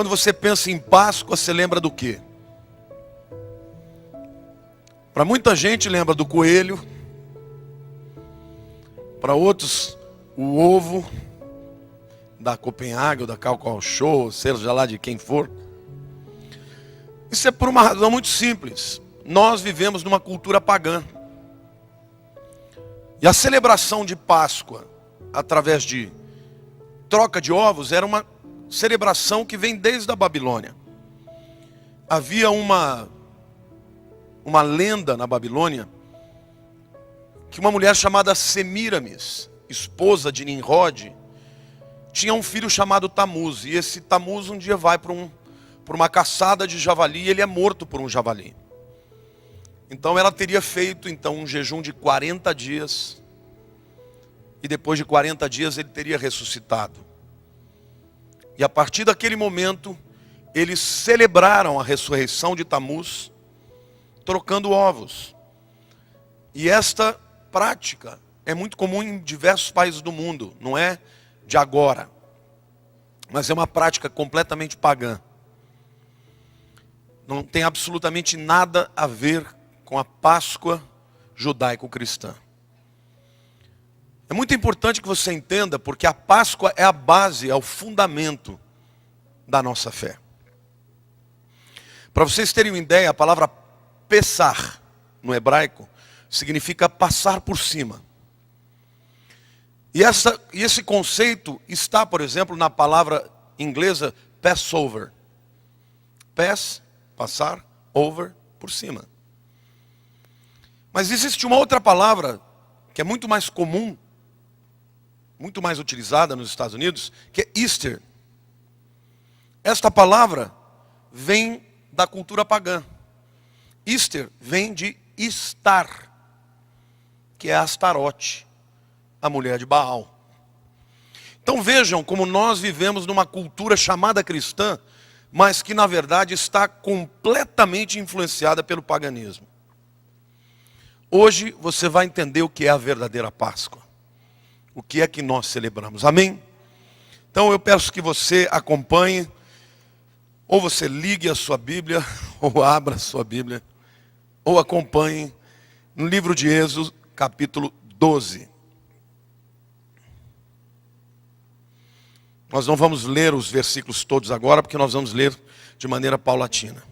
Quando você pensa em Páscoa, você lembra do quê? Para muita gente lembra do coelho. Para outros, o ovo da Copenhague ou da Cacau Show, seja lá de quem for. Isso é por uma razão muito simples. Nós vivemos numa cultura pagã. E a celebração de Páscoa, através de troca de ovos, era uma celebração que vem desde a Babilônia. Havia uma lenda na Babilônia, que uma mulher chamada Semíramis, esposa de Nimrod, tinha um filho chamado Tamuz. E esse Tamuz um dia vai por uma caçada de javali e ele é morto por um javali. Então ela teria feito um jejum de 40 dias. E depois de 40 dias ele teria ressuscitado. E a partir daquele momento, eles celebraram a ressurreição de Tamuz, trocando ovos. E esta prática é muito comum em diversos países do mundo, não é de agora, mas é uma prática completamente pagã. Não tem absolutamente nada a ver com a Páscoa judaico-cristã. É muito importante que você entenda, porque a Páscoa é a base, é o fundamento da nossa fé. Para vocês terem uma ideia, a palavra Pessar, no hebraico, significa passar por cima. E esse conceito está, por exemplo, na palavra inglesa Passover. Pass, passar, over, por cima. Mas existe uma outra palavra que é muito mais comum, muito mais utilizada nos Estados Unidos, que é Easter. Esta palavra vem da cultura pagã. Easter vem de estar, que é Astarote, a mulher de Baal. Então vejam como nós vivemos numa cultura chamada cristã, mas que na verdade está completamente influenciada pelo paganismo. Hoje você vai entender o que é a verdadeira Páscoa. O que é que nós celebramos, amém? Então eu peço que você acompanhe, ou você ligue a sua Bíblia, ou abra a sua Bíblia, ou acompanhe no livro de Êxodo, capítulo 12. Nós não vamos ler os versículos todos agora, porque nós vamos ler de maneira paulatina.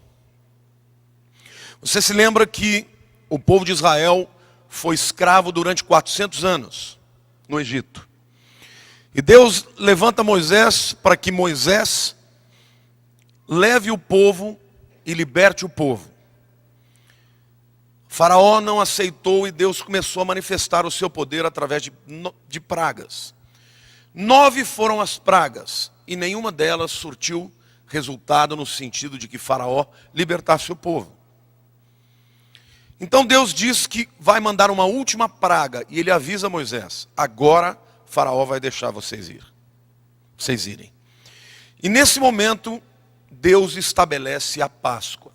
Você se lembra que o povo de Israel foi escravo durante 400 anos no Egito. E Deus levanta Moisés para que Moisés leve o povo e liberte o povo. Faraó não aceitou e Deus começou a manifestar o seu poder através de pragas. 9 foram as pragas e nenhuma delas surtiu resultado no sentido de que Faraó libertasse o povo. Então Deus diz que vai mandar uma última praga e ele avisa Moisés: agora Faraó vai deixar vocês irem. E nesse momento Deus estabelece a Páscoa.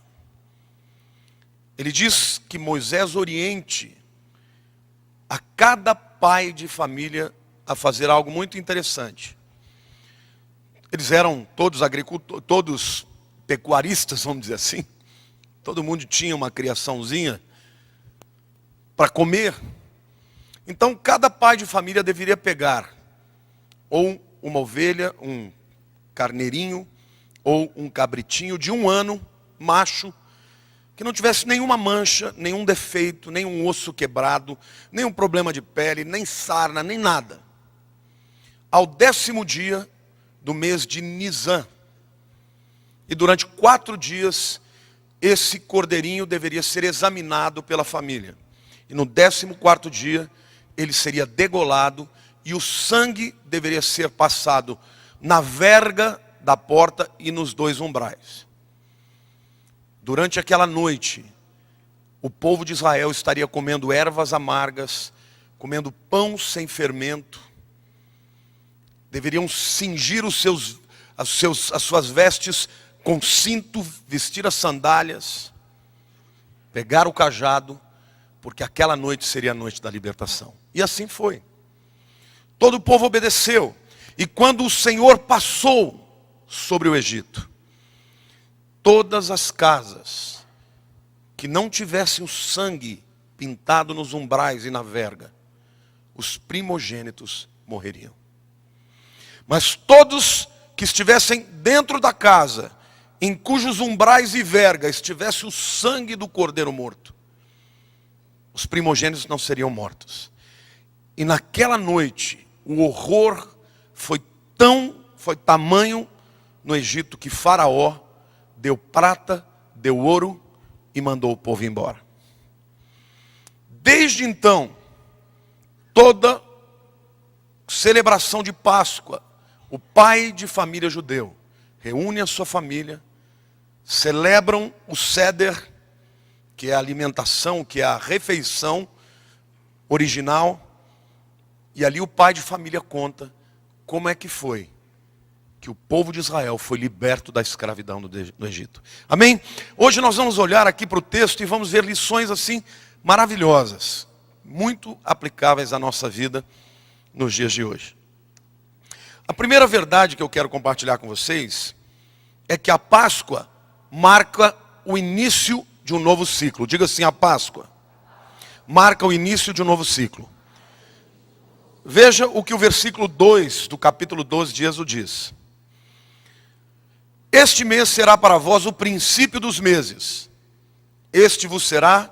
Ele diz que Moisés oriente a cada pai de família a fazer algo muito interessante. Eles eram todos agricultores, todos pecuaristas, vamos dizer assim. Todo mundo tinha uma criaçãozinha para comer. Então cada pai de família deveria pegar ou uma ovelha, um carneirinho, ou um cabritinho de 1 ano, macho, que não tivesse nenhuma mancha, nenhum defeito, nenhum osso quebrado, nenhum problema de pele, nem sarna, nem nada. Ao 10º dia do mês de Nisan. E durante 4 dias, esse cordeirinho deveria ser examinado pela família. E no 14º dia, ele seria degolado e o sangue deveria ser passado na verga da porta e nos 2 umbrais. Durante aquela noite, o povo de Israel estaria comendo ervas amargas, comendo pão sem fermento. Deveriam cingir as suas vestes com cinto, vestir as sandálias, pegar o cajado, porque aquela noite seria a noite da libertação. E assim foi. Todo o povo obedeceu. E quando o Senhor passou sobre o Egito, todas as casas que não tivessem o sangue pintado nos umbrais e na verga, os primogênitos morreriam. Mas todos que estivessem dentro da casa, em cujos umbrais e verga estivesse o sangue do cordeiro morto, os primogênitos não seriam mortos. E naquela noite, o horror foi tamanho no Egito que Faraó deu prata, deu ouro e mandou o povo embora. Desde então, toda celebração de Páscoa, o pai de família judeu reúne a sua família, celebram o Seder, que é a alimentação, que é a refeição original, e ali o pai de família conta como é que foi que o povo de Israel foi liberto da escravidão no Egito. Amém? Hoje nós vamos olhar aqui para o texto e vamos ver lições assim maravilhosas, muito aplicáveis à nossa vida nos dias de hoje. A primeira verdade que eu quero compartilhar com vocês é que a Páscoa marca o início de um novo ciclo. Diga assim, a Páscoa marca o início de um novo ciclo. Veja o que o versículo 2 do capítulo 12 de Êxodo diz. Este mês será para vós o princípio dos meses. Este vos será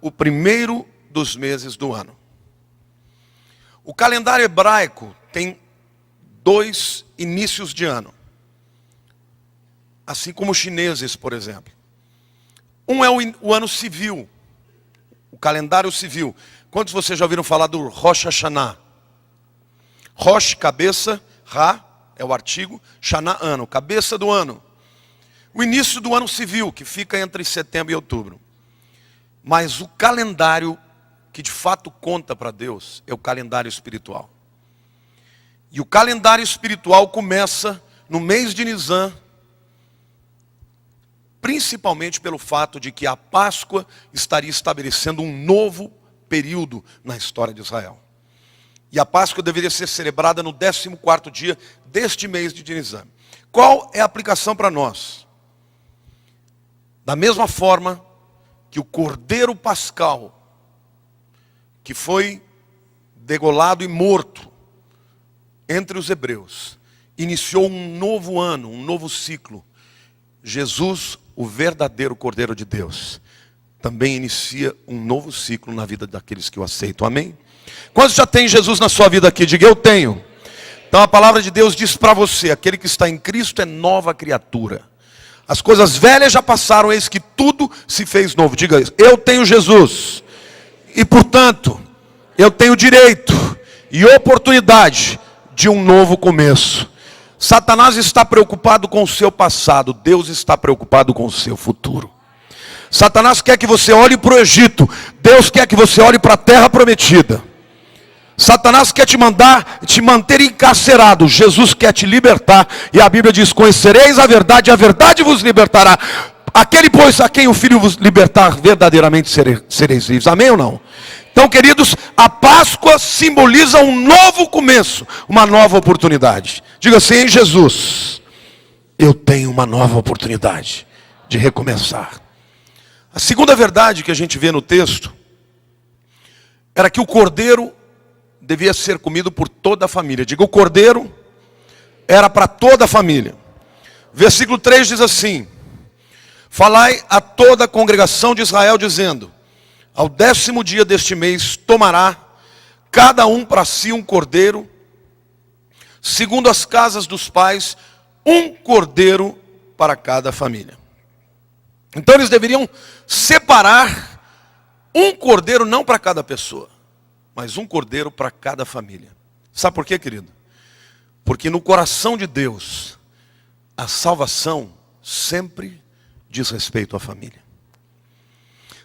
o primeiro dos meses do ano. O calendário hebraico tem 2 inícios de ano. Assim como os chineses, por exemplo. Um é o ano civil, o calendário civil. Quantos de vocês já ouviram falar do Rosh Hashanah? Rosh, cabeça, Ra é o artigo, Shana, ano, cabeça do ano. O início do ano civil, que fica entre setembro e outubro. Mas o calendário que de fato conta para Deus é o calendário espiritual. E o calendário espiritual começa no mês de Nisan, principalmente pelo fato de que a Páscoa estaria estabelecendo um novo período na história de Israel. E a Páscoa deveria ser celebrada no 14º dia deste mês de Nisan. Qual é a aplicação para nós? Da mesma forma que o cordeiro pascal, que foi degolado e morto entre os hebreus, iniciou um novo ano, um novo ciclo. Jesus, o verdadeiro Cordeiro de Deus, também inicia um novo ciclo na vida daqueles que o aceitam. Amém? Quantos já tem Jesus na sua vida aqui? Diga, eu tenho. Então a palavra de Deus diz para você, aquele que está em Cristo é nova criatura. As coisas velhas já passaram, eis que tudo se fez novo. Diga isso, eu tenho Jesus. E portanto, eu tenho direito e oportunidade de um novo começo. Satanás está preocupado com o seu passado, Deus está preocupado com o seu futuro. Satanás quer que você olhe para o Egito, Deus quer que você olhe para a terra prometida. Satanás quer te manter encarcerado, Jesus quer te libertar. E a Bíblia diz, conhecereis a verdade vos libertará. Aquele, pois, a quem o Filho vos libertar, verdadeiramente sereis livres. Amém ou não? Então, queridos, a Páscoa simboliza um novo começo, uma nova oportunidade. Diga assim, em Jesus, eu tenho uma nova oportunidade de recomeçar. A segunda verdade que a gente vê no texto era que o cordeiro devia ser comido por toda a família. Diga, o cordeiro era para toda a família. Versículo 3 diz assim, falai a toda a congregação de Israel, dizendo, ao 10º dia deste mês tomará cada um para si um cordeiro, segundo as casas dos pais, um cordeiro para cada família. Então eles deveriam separar um cordeiro não para cada pessoa, mas um cordeiro para cada família. Sabe por quê, querido? Porque no coração de Deus, a salvação sempre diz respeito à família.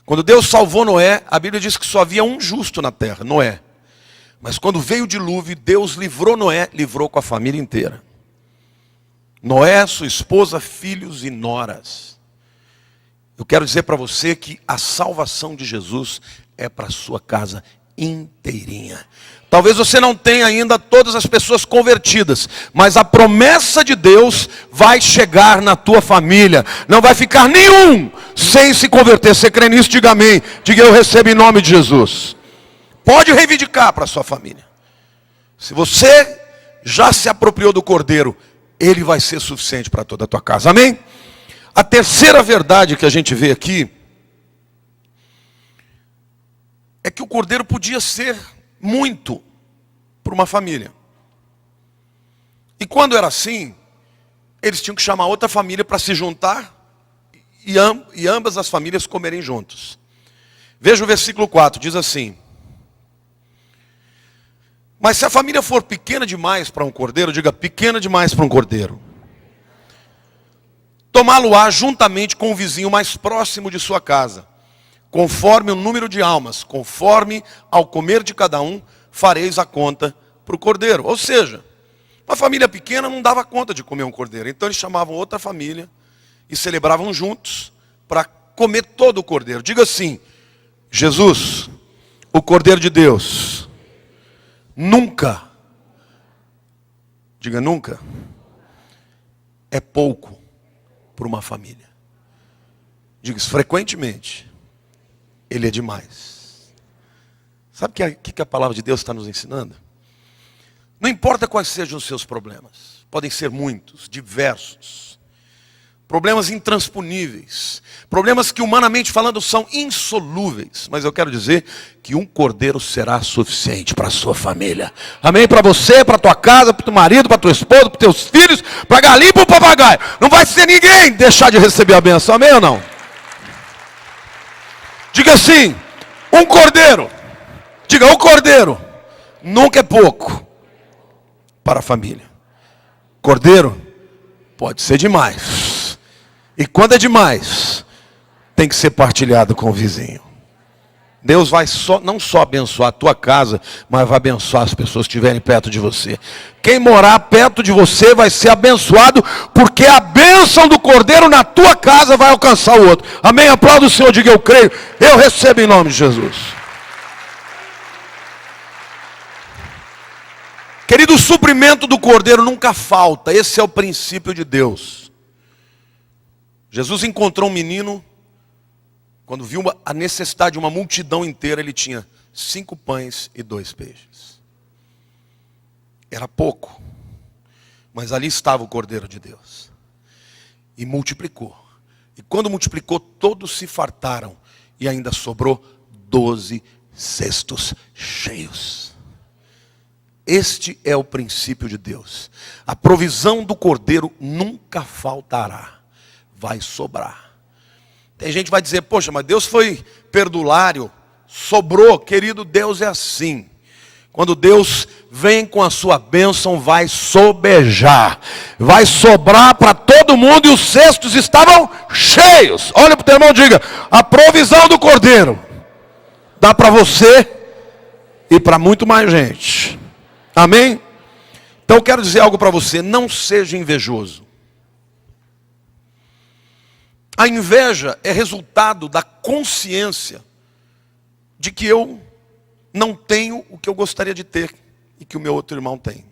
Quando Deus salvou Noé, a Bíblia diz que só havia um justo na terra, Noé. Mas quando veio o dilúvio, Deus livrou Noé, livrou com a família inteira. Noé, sua esposa, filhos e noras. Eu quero dizer para você que a salvação de Jesus é para a sua casa inteirinha. Talvez você não tenha ainda todas as pessoas convertidas, mas a promessa de Deus vai chegar na tua família. Não vai ficar nenhum sem se converter. Você crê nisso? Diga amém. Diga eu recebo em nome de Jesus. Pode reivindicar para a sua família. Se você já se apropriou do Cordeiro, ele vai ser suficiente para toda a tua casa. Amém? A terceira verdade que a gente vê aqui é que o Cordeiro podia ser muito para uma família. E quando era assim, eles tinham que chamar outra família para se juntar e ambas as famílias comerem juntos. Veja o versículo 4, diz assim: mas se a família for pequena demais para um cordeiro, diga pequena demais para um cordeiro, tomá-lo-á juntamente com o vizinho mais próximo de sua casa, conforme o número de almas, conforme ao comer de cada um, fareis a conta para o cordeiro. Ou seja, uma família pequena não dava conta de comer um cordeiro. Então eles chamavam outra família e celebravam juntos para comer todo o cordeiro. Diga assim: Jesus, o Cordeiro de Deus, nunca, diga nunca, é pouco para uma família. Diga isso frequentemente. Ele é demais. Sabe o que a palavra de Deus está nos ensinando? Não importa quais sejam os seus problemas. Podem ser muitos, diversos. Problemas intransponíveis. Problemas que humanamente falando são insolúveis. Mas eu quero dizer que um cordeiro será suficiente para a sua família. Amém? Para você, para a tua casa, para o teu marido, para a tua esposa, para os teus filhos, para a galinha e para o papagaio. Não vai ser ninguém deixar de receber a bênção. Amém ou não? Diga assim: um cordeiro. Diga, um cordeiro nunca é pouco para a família. Cordeiro pode ser demais. E quando é demais, tem que ser partilhado com o vizinho. Deus vai não só abençoar a tua casa, mas vai abençoar as pessoas que estiverem perto de você. Quem morar perto de você vai ser abençoado, porque a bênção do Cordeiro na tua casa vai alcançar o outro. Amém? Aplauda o Senhor, diga eu creio. Eu recebo em nome de Jesus. Querido, o suprimento do Cordeiro nunca falta. Esse é o princípio de Deus. Jesus encontrou um menino. Quando viu a necessidade de uma multidão inteira, ele tinha 5 pães e 2 peixes. Era pouco, mas ali estava o Cordeiro de Deus. E multiplicou. E quando multiplicou, todos se fartaram. E ainda sobrou 12 cestos cheios. Este é o princípio de Deus. A provisão do Cordeiro nunca faltará. Vai sobrar. Tem gente que vai dizer: poxa, mas Deus foi perdulário, sobrou. Querido, Deus é assim. Quando Deus vem com a sua bênção, vai sobejar. Vai sobrar para todo mundo, e os cestos estavam cheios. Olha para o teu irmão e diga: a provisão do Cordeiro dá para você e para muito mais gente. Amém? Então eu quero dizer algo para você: não seja invejoso. A inveja é resultado da consciência de que eu não tenho o que eu gostaria de ter e que o meu outro irmão tem.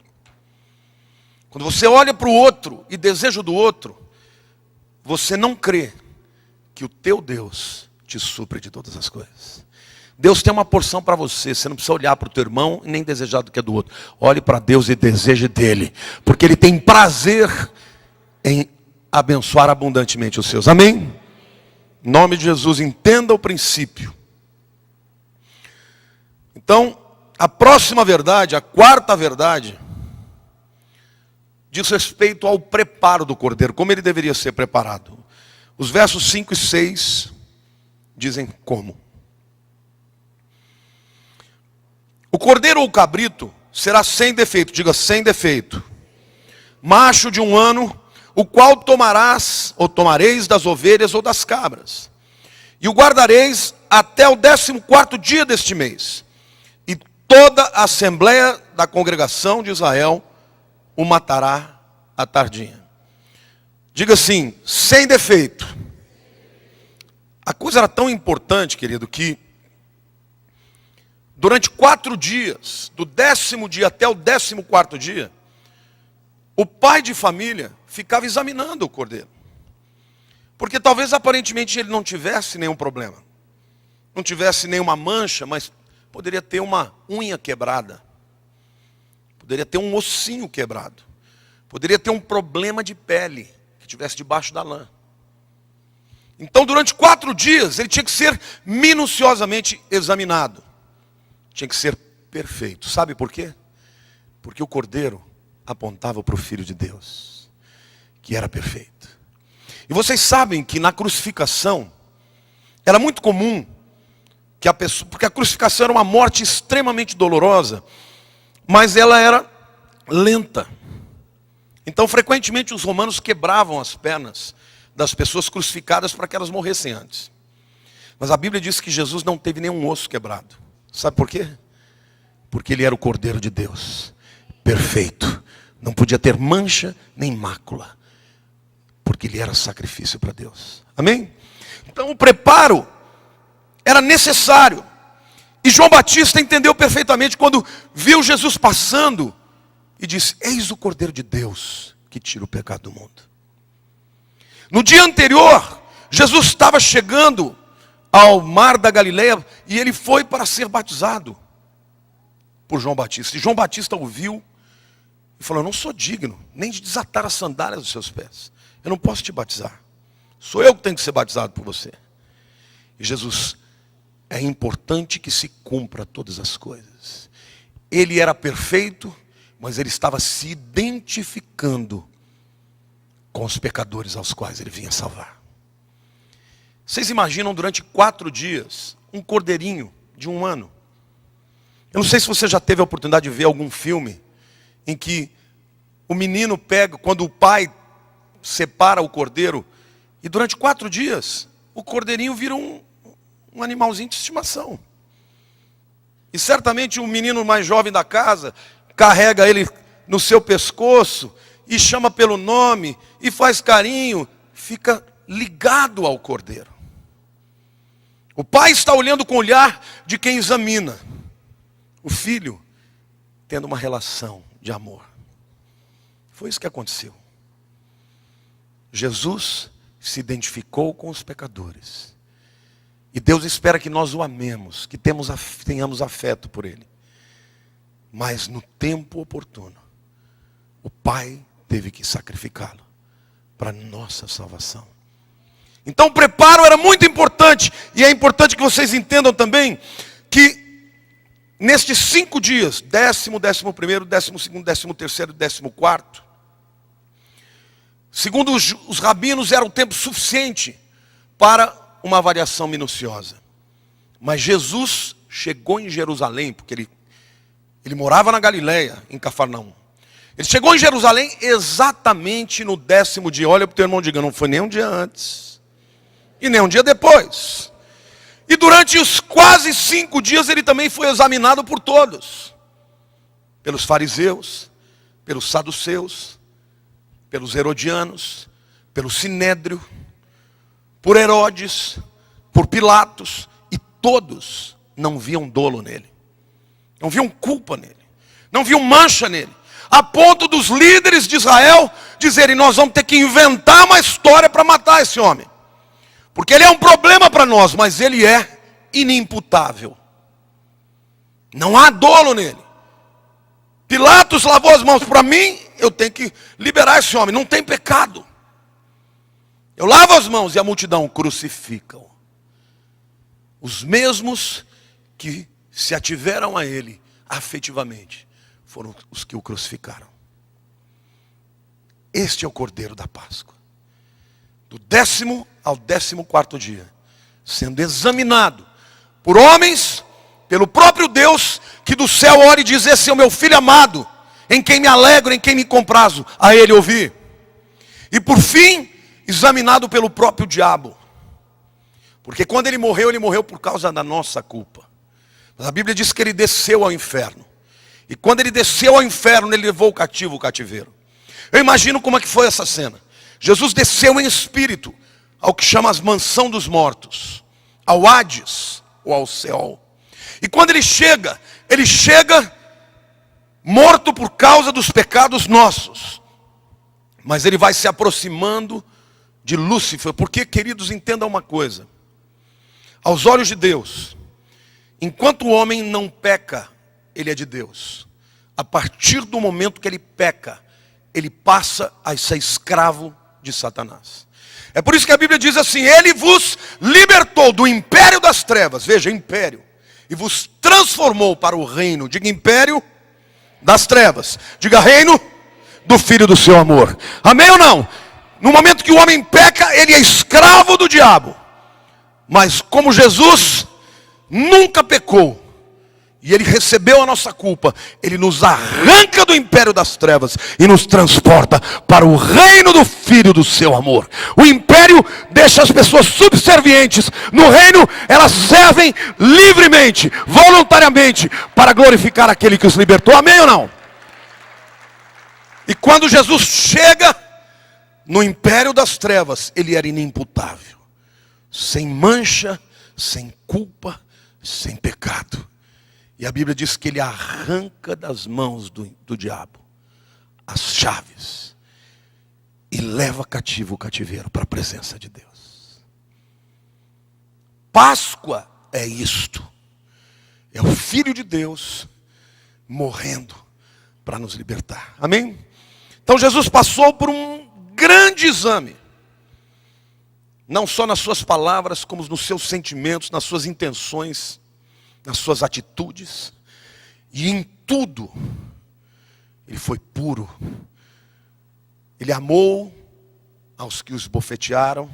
Quando você olha para o outro e deseja do outro, você não crê que o teu Deus te supre de todas as coisas. Deus tem uma porção para você. Você não precisa olhar para o teu irmão e nem desejar do que é do outro. Olhe para Deus e deseje dele, porque Ele tem prazer em abençoar abundantemente os seus. Amém? Em nome de Jesus, entenda o princípio. Então, a próxima verdade, a quarta verdade, diz respeito ao preparo do Cordeiro, como ele deveria ser preparado. Os versos 5 e 6 dizem como. O cordeiro ou cabrito será sem defeito, diga sem defeito, macho de 1 ano, o qual tomarás ou tomareis das ovelhas ou das cabras, e o guardareis até o 14º dia deste mês, e toda a assembleia da congregação de Israel o matará à tardinha. Diga assim, sem defeito. A coisa era tão importante, querido, que durante 4 dias, do 10º dia até o 14º dia, o pai de família ficava examinando o cordeiro. Porque talvez aparentemente ele não tivesse nenhum problema. Não tivesse nenhuma mancha, mas poderia ter uma unha quebrada. Poderia ter um ossinho quebrado. Poderia ter um problema de pele que estivesse debaixo da lã. Então durante 4 dias ele tinha que ser minuciosamente examinado. Tinha que ser perfeito. Sabe por quê? Porque o cordeiro apontava para o Filho de Deus, que era perfeito. E vocês sabem que na crucificação era muito comum que a pessoa, porque a crucificação era uma morte extremamente dolorosa, mas ela era lenta. Então frequentemente os romanos quebravam as pernas das pessoas crucificadas para que elas morressem antes. Mas a Bíblia diz que Jesus não teve nenhum osso quebrado. Sabe por quê? Porque ele era o Cordeiro de Deus, perfeito. Não podia ter mancha nem mácula, porque ele era sacrifício para Deus. Amém? Então o preparo era necessário. E João Batista entendeu perfeitamente quando viu Jesus passando e disse: eis o Cordeiro de Deus que tira o pecado do mundo. No dia anterior, Jesus estava chegando ao mar da Galileia e ele foi para ser batizado por João Batista. E João Batista ouviu e falou: eu não sou digno nem de desatar as sandálias dos seus pés. Eu não posso te batizar. Sou eu que tenho que ser batizado por você. E Jesus: é importante que se cumpra todas as coisas. Ele era perfeito, mas ele estava se identificando com os pecadores aos quais ele vinha salvar. Vocês imaginam durante 4 dias um cordeirinho de 1 ano? Eu não sei se você já teve a oportunidade de ver algum filme em que o menino pega, quando o pai separa o cordeiro, e durante 4 dias o cordeirinho vira um animalzinho de estimação. E certamente o menino mais jovem da casa carrega ele no seu pescoço e chama pelo nome e faz carinho, fica ligado ao cordeiro. O pai está olhando com o olhar de quem examina. O filho tendo uma relação de amor. Foi isso que aconteceu. Jesus se identificou com os pecadores. E Deus espera que nós o amemos, que tenhamos afeto por ele. Mas no tempo oportuno, o Pai teve que sacrificá-lo para nossa salvação. Então o preparo era muito importante. E é importante que vocês entendam também que nestes 5 dias, 10º, 11º, 12º, 13º e 14º, segundo os rabinos, era o tempo suficiente para uma avaliação minuciosa. Mas Jesus chegou em Jerusalém, porque ele morava na Galileia, em Cafarnaum. Ele chegou em Jerusalém exatamente no 10º dia. Olha para o teu irmão e diga: não foi nem um dia antes e nem um dia depois. E durante os quase 5 dias ele também foi examinado por todos. Pelos fariseus, pelos saduceus, pelos herodianos, pelo sinédrio, por Herodes, por Pilatos. E todos não viam dolo nele. Não viam culpa nele. Não viam mancha nele. A ponto dos líderes de Israel dizerem: nós vamos ter que inventar uma história para matar esse homem. Porque ele é um problema para nós, mas ele é inimputável. Não há dolo nele. Pilatos lavou as mãos. Para mim, eu tenho que liberar esse homem. Não tem pecado. Eu lavo as mãos e a multidão crucificam. Os mesmos que se ativeram a ele afetivamente foram os que o crucificaram. Este é o Cordeiro da Páscoa. Do 10º ao 14º dia, sendo examinado por homens, pelo próprio Deus, que do céu ora e diz: esse é o meu filho amado, em quem me alegro, em quem me comprazo, a ele ouvi. E por fim, examinado pelo próprio diabo. Porque quando ele morreu por causa da nossa culpa. Mas a Bíblia diz que ele desceu ao inferno. E quando ele desceu ao inferno, ele levou o cativeiro. Eu imagino como é que foi essa cena. Jesus desceu em espírito ao que chama as mansão dos mortos, ao Hades ou ao Seol. E quando ele chega morto por causa dos pecados nossos. Mas ele vai se aproximando de Lúcifer, porque, queridos, entendam uma coisa. Aos olhos de Deus, enquanto o homem não peca, ele é de Deus. A partir do momento que ele peca, ele passa a ser escravo de Satanás. É por isso que a Bíblia diz assim: ele vos libertou do império das trevas, veja, império, e vos transformou para o reino, diga império das trevas, diga reino do Filho do seu amor. Amém ou não? No momento que o homem peca, ele é escravo do diabo. Mas como Jesus nunca pecou, e ele recebeu a nossa culpa, ele nos arranca do império das trevas e nos transporta para o reino do Filho do seu amor. O império deixa as pessoas subservientes. No reino, elas servem livremente, voluntariamente, para glorificar aquele que os libertou. Amém ou não? E quando Jesus chega no império das trevas, ele era inimputável, sem mancha, sem culpa, sem pecado. E a Bíblia diz que ele arranca das mãos do diabo as chaves e leva cativo o cativeiro para a presença de Deus. Páscoa é isto. É o Filho de Deus morrendo para nos libertar. Amém? Então Jesus passou por um grande exame. Não só nas suas palavras, como nos seus sentimentos, nas suas intenções, nas suas atitudes, e em tudo, ele foi puro. Ele amou aos que os bofetearam,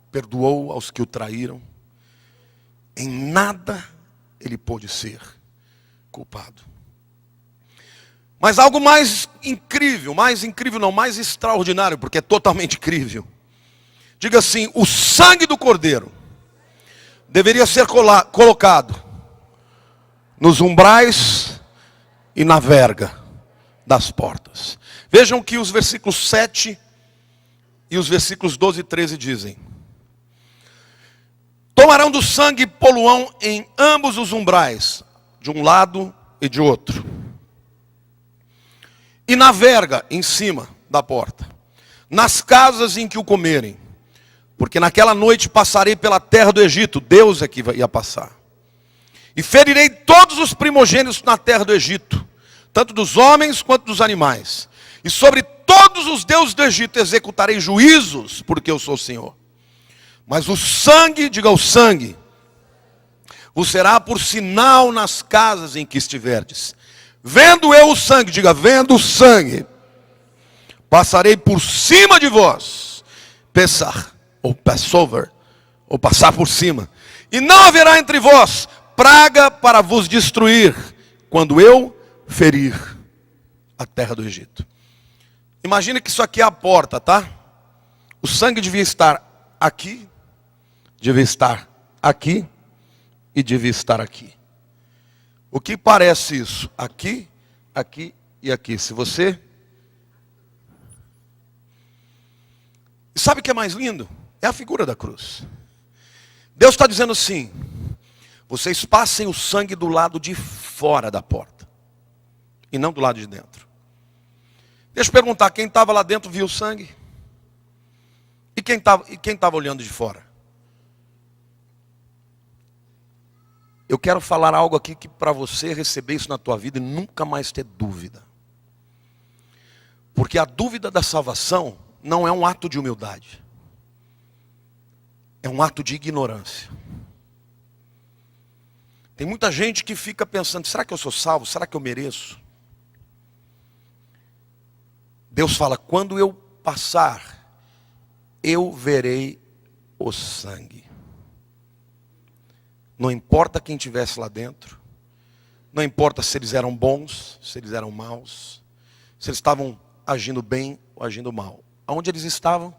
perdoou aos que o traíram. Em nada ele pôde ser culpado. Mas algo mais incrível não, mais extraordinário, porque é totalmente incrível. Diga assim: o sangue do Cordeiro deveria ser colocado nos umbrais e na verga das portas. Vejam que os versículos 7 e os versículos 12 e 13 dizem: tomarão do sangue e poluão em ambos os umbrais, de um lado e de outro, e na verga em cima da porta, nas casas em que o comerem, porque naquela noite passarei pela terra do Egito. Deus é que ia passar. E ferirei todos os primogênitos na terra do Egito, tanto dos homens quanto dos animais. E sobre todos os deuses do Egito executarei juízos, porque eu sou o Senhor. Mas o sangue, diga o sangue, vos será por sinal nas casas em que estiverdes. Vendo eu o sangue, diga vendo o sangue, passarei por cima de vós, Pessah, ou Passover, ou passar por cima. E não haverá entre vós praga para vos destruir, quando eu ferir a terra do Egito. Imagina que isso aqui é a porta, tá? O sangue devia estar aqui, devia estar aqui e devia estar aqui. O que parece isso? Aqui, aqui e aqui. Se você... E sabe o que é mais lindo? É a figura da cruz. Deus está dizendo assim: vocês passem o sangue do lado de fora da porta, e não do lado de dentro. Deixa eu perguntar, quem estava lá dentro viu o sangue? E quem estava olhando de fora? Eu quero falar algo aqui que para você receber isso na tua vida e nunca mais ter dúvida. Porque a dúvida da salvação não é um ato de humildade. É um ato de ignorância. Tem muita gente que fica pensando: será que eu sou salvo? Será que eu mereço? Deus fala: quando eu passar, eu verei o sangue. Não importa quem estivesse lá dentro. Não importa se eles eram bons, se eles eram maus, se eles estavam agindo bem ou agindo mal. Aonde eles estavam?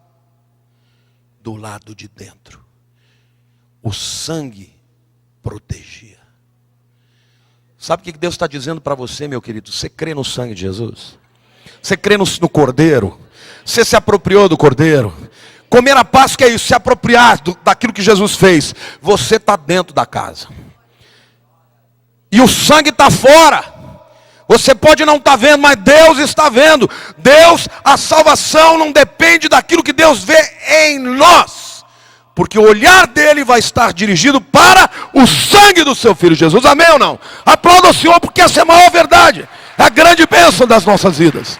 Do lado de dentro. O sangue protegia. Sabe o que Deus está dizendo para você, meu querido? Você crê no sangue de Jesus? Você crê no Cordeiro? Você se apropriou do Cordeiro? Comer a Páscoa é isso, se apropriar daquilo que Jesus fez. Você está dentro da casa. E o sangue está fora. Você pode não estar vendo, mas Deus está vendo. Deus, a salvação não depende daquilo que Deus vê em nós, porque o olhar dele vai estar dirigido para o sangue do seu Filho Jesus. Amém ou não? Aplauda o Senhor, porque essa é a maior verdade. É a grande bênção das nossas vidas.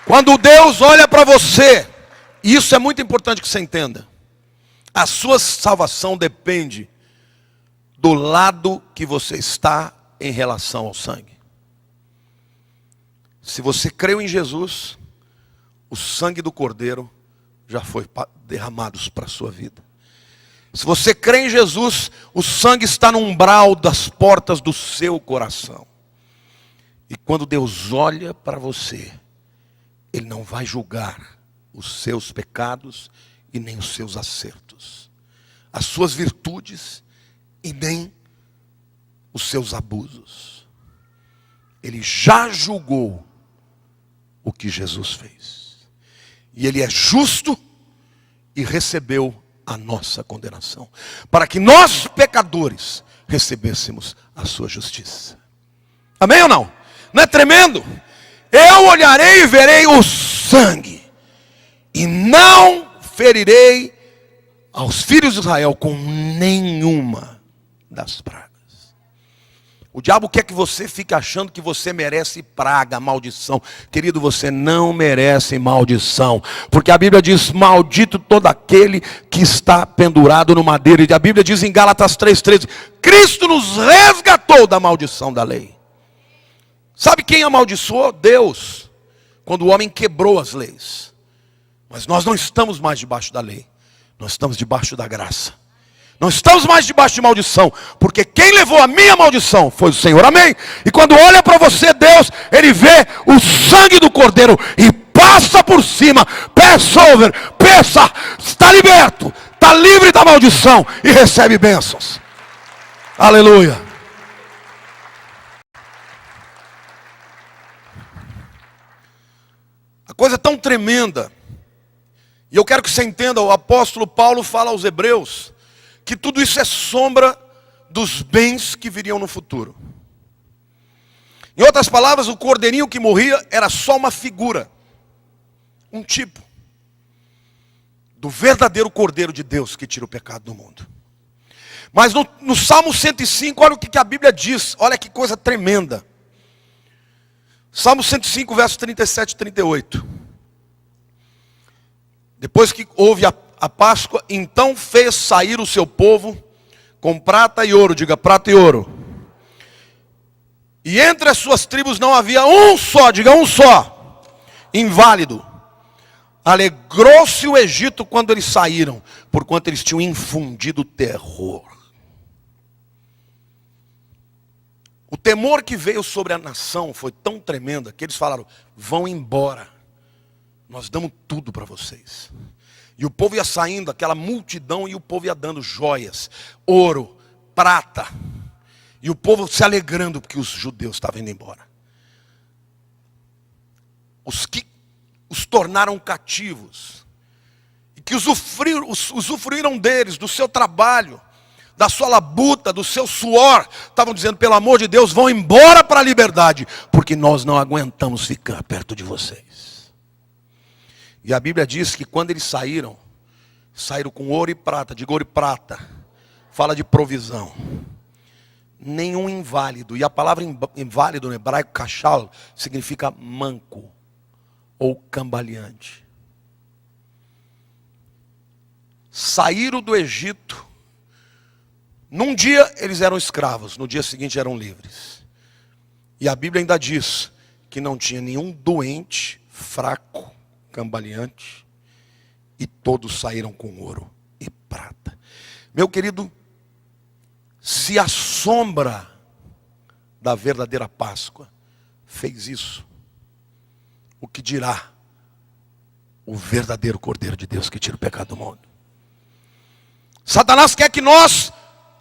Quando Deus olha para você, e isso é muito importante que você entenda, a sua salvação depende do lado que você está em relação ao sangue. Se você creu em Jesus, o sangue do Cordeiro já foi derramado para a sua vida. Se você crê em Jesus, o sangue está no umbral das portas do seu coração. E quando Deus olha para você, Ele não vai julgar os seus pecados e nem os seus acertos, as suas virtudes e nem os seus abusos. Ele já julgou o que Jesus fez. E Ele é justo e recebeu a nossa condenação, para que nós, pecadores, recebêssemos a sua justiça. Amém ou não? Não é tremendo? Eu olharei e verei o sangue, e não ferirei aos filhos de Israel com nenhuma das pragas. O diabo quer que você fique achando que você merece praga, maldição. Querido, você não merece maldição, porque a Bíblia diz: maldito todo aquele que está pendurado no madeiro. E a Bíblia diz em Gálatas 3,13: Cristo nos resgatou da maldição da lei. Sabe quem amaldiçoou? Deus, quando o homem quebrou as leis. Mas nós não estamos mais debaixo da lei, nós estamos debaixo da graça. Não estamos mais debaixo de maldição, porque quem levou a minha maldição foi o Senhor. Amém? E quando olha para você, Deus, Ele vê o sangue do Cordeiro e passa por cima. Passover, peça, está liberto, está livre da maldição e recebe bênçãos. Aleluia. A coisa é tão tremenda, e eu quero que você entenda, o apóstolo Paulo fala aos Hebreus que tudo isso é sombra dos bens que viriam no futuro. Em outras palavras, o cordeirinho que morria era só uma figura, um tipo do verdadeiro Cordeiro de Deus que tira o pecado do mundo. Mas no Salmo 105, olha o que a Bíblia diz, olha que coisa tremenda. Salmo 105, versos 37 e 38. Depois que houve a Páscoa, então fez sair o seu povo com prata e ouro, diga prata e ouro. E entre as suas tribos não havia um só, diga um só, inválido. Alegrou-se o Egito quando eles saíram, porquanto eles tinham infundido terror. O temor que veio sobre a nação foi tão tremenda que eles falaram: vão embora, nós damos tudo para vocês. E o povo ia saindo, aquela multidão, e o povo ia dando joias, ouro, prata. E o povo se alegrando porque os judeus estavam indo embora. Os que os tornaram cativos, e que usufruíram deles, do seu trabalho, da sua labuta, do seu suor, estavam dizendo: pelo amor de Deus, vão embora para a liberdade, porque nós não aguentamos ficar perto de vocês. E a Bíblia diz que quando eles saíram com ouro e prata. Diga ouro e prata, fala de provisão. Nenhum inválido, e a palavra inválido no hebraico, kashal, significa manco ou cambaleante. Saíram do Egito. Num dia eles eram escravos, no dia seguinte eram livres. E a Bíblia ainda diz que não tinha nenhum doente, fraco, cambaleante, e todos saíram com ouro e prata. Meu querido, se a sombra da verdadeira Páscoa fez isso, o que dirá o verdadeiro Cordeiro de Deus que tira o pecado do mundo? Satanás quer que nós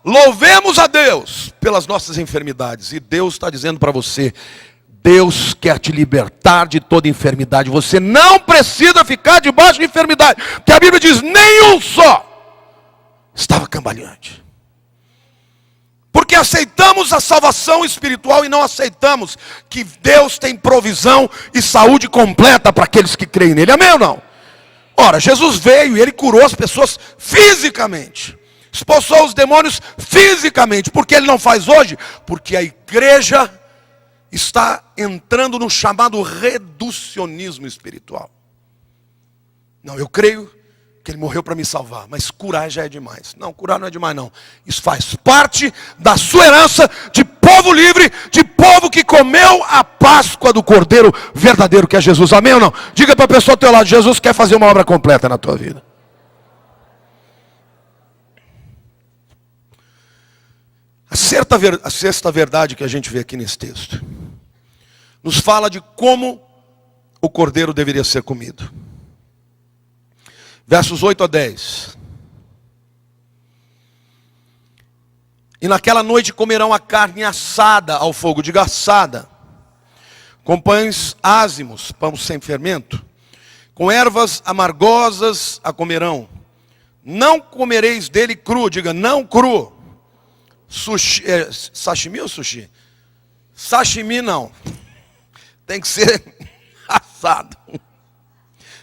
louvemos a Deus pelas nossas enfermidades, e Deus está dizendo para você: Deus quer te libertar de toda enfermidade. Você não precisa ficar debaixo de enfermidade, porque a Bíblia diz: nenhum só estava cambaleante. Porque aceitamos a salvação espiritual e não aceitamos que Deus tem provisão e saúde completa para aqueles que creem nele. Amém ou não? Ora, Jesus veio e ele curou as pessoas fisicamente. Expulsou os demônios fisicamente. Por que ele não faz hoje? Porque a igreja está entrando no chamado reducionismo espiritual. Não, eu creio que ele morreu para me salvar, mas curar já é demais. Não, curar não é demais não. Isso faz parte da sua herança de povo livre, de povo que comeu a Páscoa do Cordeiro verdadeiro que é Jesus. Amém ou não? Diga para a pessoa ao teu lado, Jesus quer fazer uma obra completa na tua vida. A sexta verdade que a gente vê aqui nesse texto nos fala de como o cordeiro deveria ser comido. Versos 8 a 10. E naquela noite comerão a carne assada ao fogo, diga assada, com pães ázimos, pão sem fermento, com ervas amargosas a comerão. Não comereis dele cru, diga não cru. Sushi, sashimi ou sushi? Sashimi não. Tem que ser assado.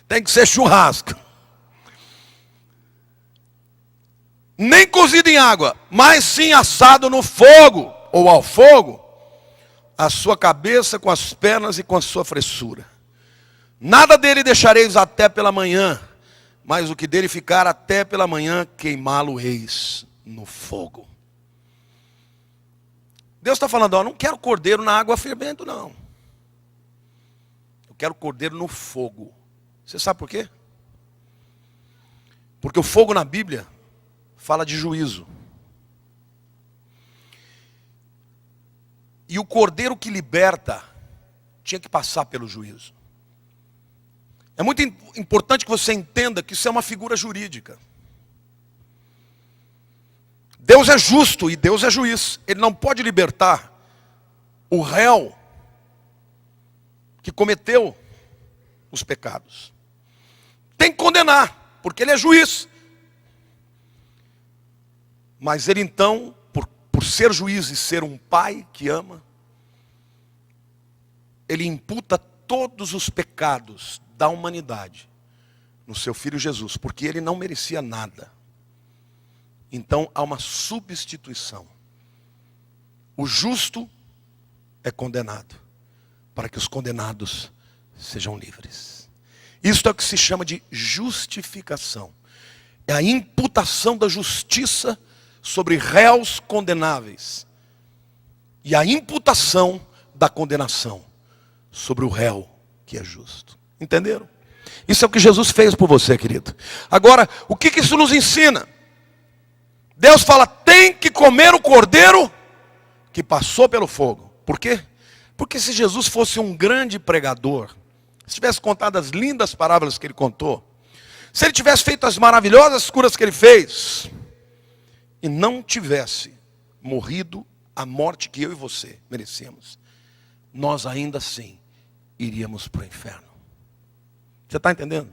Tem que ser churrasco. Nem cozido em água, mas sim assado no fogo, ou ao fogo, a sua cabeça com as pernas e com a sua fressura. Nada dele deixareis até pela manhã, mas o que dele ficar até pela manhã, queimá-lo-eis no fogo. Deus está falando, ó, não quero cordeiro na água fervendo, não. Eu quero cordeiro no fogo. Você sabe por quê? Porque o fogo na Bíblia fala de juízo. E o cordeiro que liberta tinha que passar pelo juízo. É muito importante que você entenda que isso é uma figura jurídica. Deus é justo e Deus é juiz. Ele não pode libertar o réu que cometeu os pecados. Tem que condenar, porque ele é juiz. Mas ele então, por ser juiz e ser um pai que ama, ele imputa todos os pecados da humanidade no seu filho Jesus, porque ele não merecia nada. Então há uma substituição. O justo é condenado, para que os condenados sejam livres. Isto é o que se chama de justificação. É a imputação da justiça sobre réus condenáveis. E a imputação da condenação sobre o réu que é justo. Entenderam? Isso é o que Jesus fez por você, querido. Agora, o que isso nos ensina? Deus fala, tem que comer o cordeiro que passou pelo fogo. Por quê? Porque se Jesus fosse um grande pregador, se tivesse contado as lindas parábolas que ele contou, se ele tivesse feito as maravilhosas curas que ele fez, e não tivesse morrido a morte que eu e você merecemos, nós ainda assim iríamos para o inferno. Você está entendendo?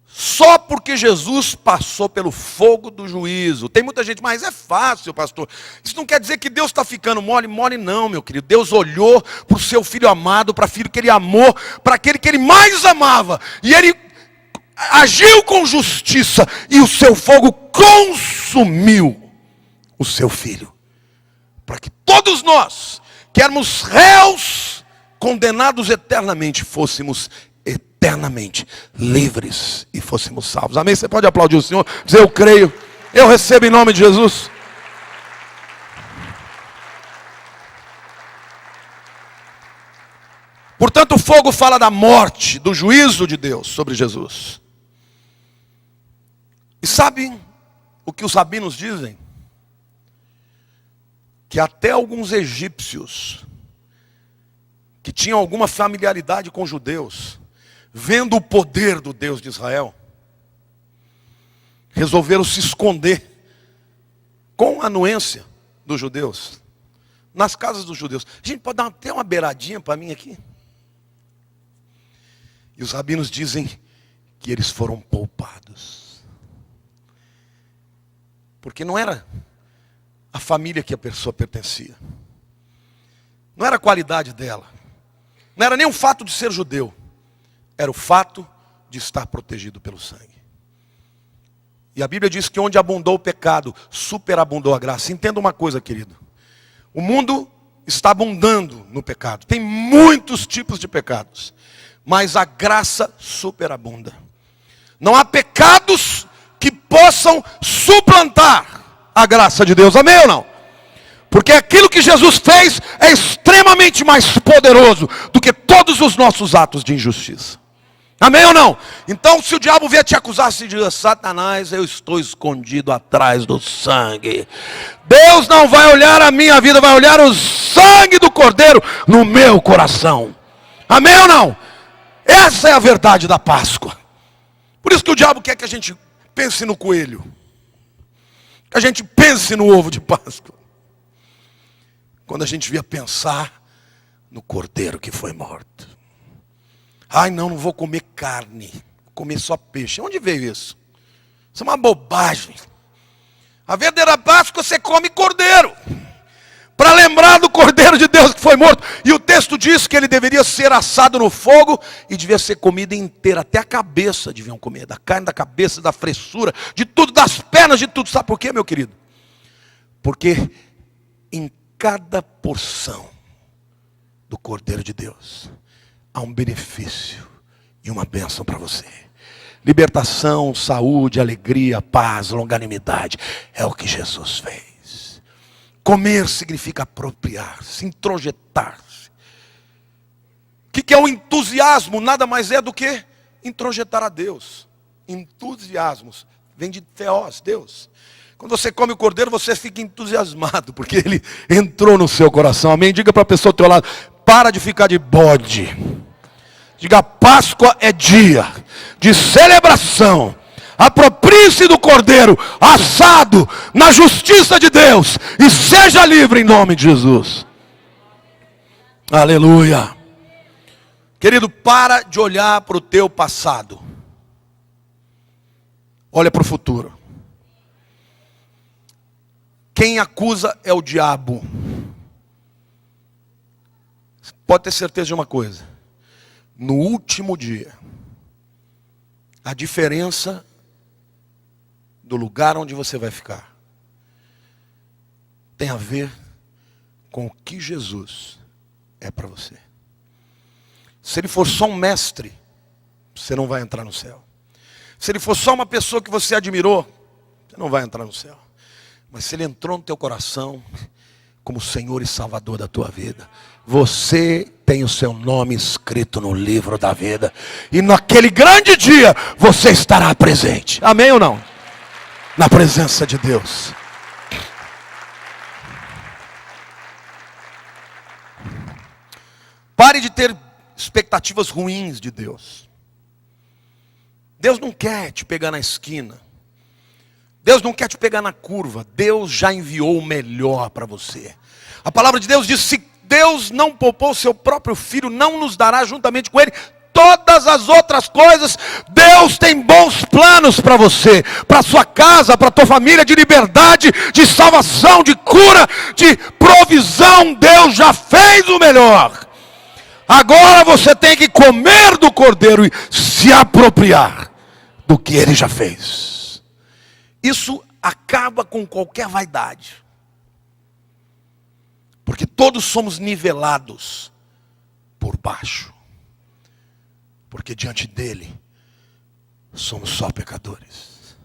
Só porque Jesus passou pelo fogo do juízo. Tem muita gente, mas é fácil, pastor. Isso não quer dizer que Deus está ficando mole. Mole não, meu querido. Deus olhou para o seu filho amado, para o filho que ele amou, para aquele que ele mais amava. E ele agiu com justiça, e o seu fogo consumiu o seu filho, para que todos nós, que éramos réus, condenados eternamente, fôssemos eternamente livres e fôssemos salvos. Amém? Você pode aplaudir o Senhor, dizer eu creio, eu recebo em nome de Jesus. Portanto, o fogo fala da morte, do juízo de Deus sobre Jesus. E sabem o que os rabinos dizem? Que até alguns egípcios, que tinham alguma familiaridade com judeus, vendo o poder do Deus de Israel, resolveram se esconder, com a anuência dos judeus, nas casas dos judeus. A gente pode dar até uma beiradinha para mim aqui? E os rabinos dizem que eles foram poupados. Porque não era a família que a pessoa pertencia. Não era a qualidade dela. Não era nem o fato de ser judeu. Era o fato de estar protegido pelo sangue. E a Bíblia diz que onde abundou o pecado, superabundou a graça. Entenda uma coisa, querido. O mundo está abundando no pecado. Tem muitos tipos de pecados. Mas a graça superabunda. Não há pecados que possam suplantar a graça de Deus. Amém ou não? Porque aquilo que Jesus fez é extremamente mais poderoso do que todos os nossos atos de injustiça. Amém ou não? Então, se o diabo vier te acusar, se diz: Satanás, eu estou escondido atrás do sangue. Deus não vai olhar a minha vida, vai olhar o sangue do Cordeiro no meu coração. Amém ou não? Essa é a verdade da Páscoa. Por isso que o diabo quer que a gente pense no coelho, que a gente pense no ovo de Páscoa, quando a gente devia pensar no Cordeiro que foi morto. Ai, não vou comer carne, vou comer só peixe. Onde veio isso? Isso é uma bobagem. A verdadeira Páscoa você come cordeiro, para lembrar do Cordeiro de Deus que foi morto. E o texto diz que ele deveria ser assado no fogo e devia ser comida inteira, até a cabeça deviam comer, da carne, da cabeça, da fressura, de tudo, das pernas, de tudo. Sabe por quê, meu querido? Porque em cada porção do Cordeiro de Deus há um benefício e uma bênção para você. Libertação, saúde, alegria, paz, longanimidade. É o que Jesus fez. Comer significa apropriar-se, introjetar-se. O que é o entusiasmo? Nada mais é do que introjetar a Deus. Entusiasmos vem de theos, Deus. Quando você come o cordeiro, você fica entusiasmado, porque ele entrou no seu coração. Amém? Diga para a pessoa ao teu lado: para de ficar de bode. Diga: Páscoa é dia de celebração. Aproprie-se do cordeiro assado na justiça de Deus e seja livre em nome de Jesus. Aleluia. Querido, para de olhar para o teu passado. Olha para o futuro. Quem acusa é o diabo. Pode ter certeza de uma coisa: no último dia, a diferença do lugar onde você vai ficar tem a ver com o que Jesus é para você. Se ele for só um mestre, você não vai entrar no céu. Se ele for só uma pessoa que você admirou, você não vai entrar no céu. Mas se ele entrou no teu coração como Senhor e Salvador da tua vida, você tem o seu nome escrito no livro da vida. E naquele grande dia, você estará presente. Amém ou não? Na presença de Deus. Pare de ter expectativas ruins de Deus. Deus não quer te pegar na esquina. Deus não quer te pegar na curva. Deus já enviou o melhor para você. A palavra de Deus diz: se Deus não poupou o seu próprio filho, não nos dará juntamente com ele todas as outras coisas. Deus tem bons planos para você, para sua casa, para tua família, de liberdade, de salvação, de cura, de provisão. Deus já fez o melhor. Agora você tem que comer do cordeiro e se apropriar do que ele já fez. Isso acaba com qualquer vaidade. Porque todos somos nivelados por baixo. Porque diante dele somos só pecadores.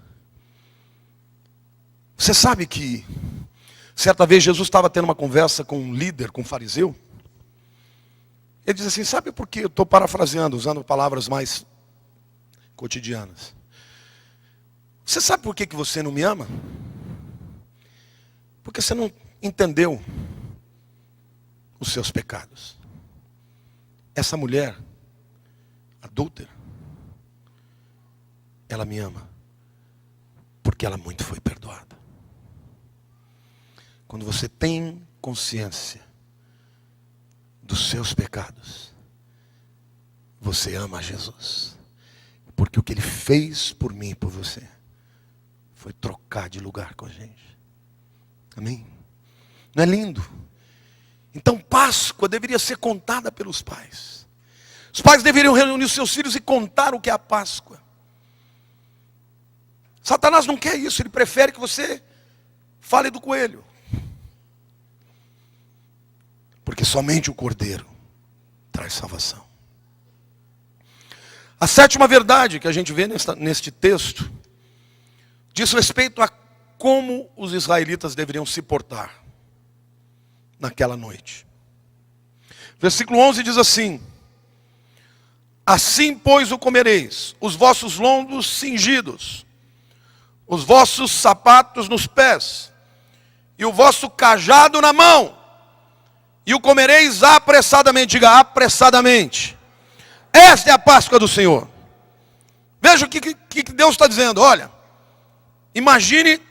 Você sabe que certa vez Jesus estava tendo uma conversa com um líder, com um fariseu. Ele diz assim: sabe por que eu estou parafraseando, usando palavras mais cotidianas? Você sabe por que você não me ama? Porque você não entendeu os seus pecados. Essa mulher adúltera, ela me ama porque ela muito foi perdoada. Quando você tem consciência dos seus pecados, você ama Jesus, porque o que ele fez por mim e por você foi trocar de lugar com a gente. Amém? Não é lindo? Então Páscoa deveria ser contada pelos pais. Os pais deveriam reunir os seus filhos e contar o que é a Páscoa. Satanás não quer isso, ele prefere que você fale do coelho. Porque somente o Cordeiro traz salvação. A sétima verdade que a gente vê neste texto diz respeito a como os israelitas deveriam se portar naquela noite. Versículo 11 diz assim: assim, pois, o comereis, os vossos lombos cingidos, os vossos sapatos nos pés, e o vosso cajado na mão, e o comereis apressadamente. Diga, apressadamente. Esta é a Páscoa do Senhor. Veja o que Deus está dizendo. Olha, imagine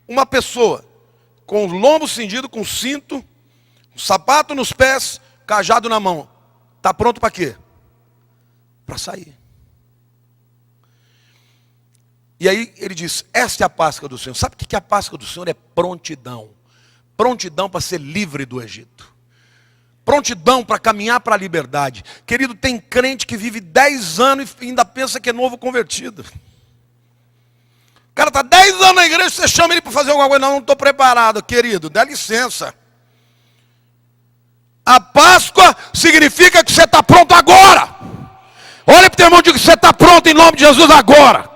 uma pessoa com o lombo cingido, com cinto, sapato nos pés, cajado na mão. Está pronto para quê? Para sair. E aí ele diz, esta é a Páscoa do Senhor. Sabe o que é a Páscoa do Senhor? É prontidão. Prontidão para ser livre do Egito. Prontidão para caminhar para a liberdade. Querido, tem crente que vive 10 anos e ainda pensa que é novo convertido. O cara está 10 anos na igreja, você chama ele para fazer alguma coisa. Não estou preparado, querido, dá licença. A Páscoa significa que você está pronto agora. Olha para o teu irmão e diga que você está pronto em nome de Jesus agora.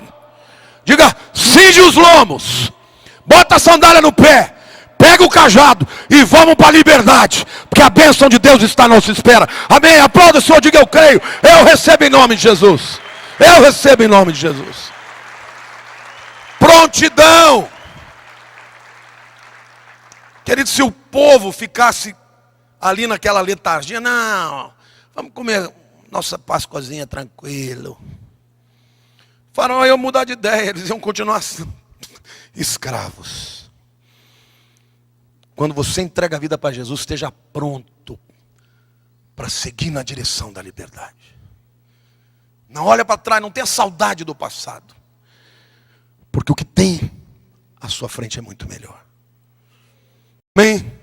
Diga, cinge os lombos, bota a sandália no pé, pega o cajado e vamos para a liberdade. Porque a bênção de Deus está à nossa espera. Amém? Aplauda o Senhor, diga eu creio. Eu recebo em nome de Jesus. Eu recebo em nome de Jesus. Prontidão. Querido, se o povo ficasse ali naquela letargia, não, vamos comer nossa Páscoazinha tranquilo. Faraó ia mudar de ideia, eles iam continuar escravos. Quando você entrega a vida para Jesus, esteja pronto para seguir na direção da liberdade. Não olha para trás, não tenha saudade do passado. Porque o que tem à sua frente é muito melhor. Amém?